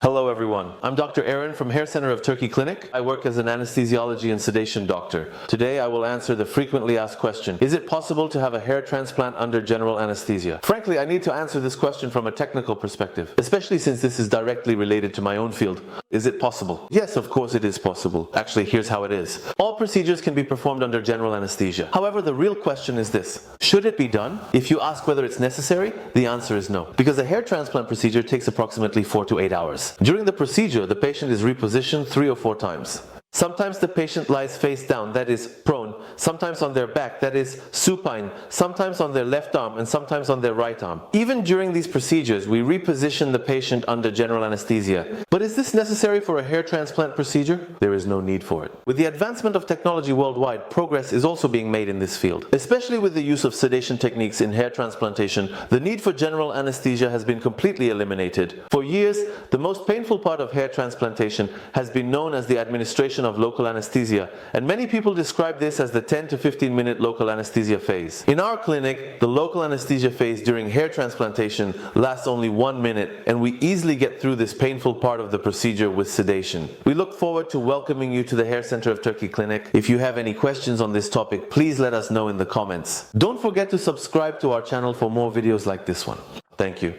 Hello everyone, I'm Dr. Aaron from Hair Center of Turkey Clinic. I work as an anesthesiology and sedation doctor. Today I will answer the frequently asked question, is it possible to have a hair transplant under general anesthesia? Frankly, I need to answer this question from a technical perspective, especially since this is directly related to my own field. Is it possible? Yes, of course it is possible. Actually, here's how it is. All procedures can be performed under general anesthesia. However, the real question is this, should it be done? If you ask whether it's necessary, the answer is no, because a hair transplant procedure takes approximately 4 to 8 hours. During the procedure, the patient is repositioned 3 or 4 times. Sometimes the patient lies face down, that is prone, sometimes on their back, that is supine, sometimes on their left arm and sometimes on their right arm. Even during these procedures, we reposition the patient under general anesthesia. But is this necessary for a hair transplant procedure? There is no need for it. With the advancement of technology worldwide, progress is also being made in this field. Especially with the use of sedation techniques in hair transplantation, the need for general anesthesia has been completely eliminated. For years, the most painful part of hair transplantation has been known as the administration of local anesthesia, and many people describe this as the 10 to 15 minute local anesthesia phase. In our clinic, the local anesthesia phase during hair transplantation lasts only 1 minute, and we easily get through this painful part of the procedure with sedation. We look forward to welcoming you to the Hair Center of Turkey Clinic. If you have any questions on this topic, please let us know in the comments. Don't forget to subscribe to our channel for more videos like this one. Thank you.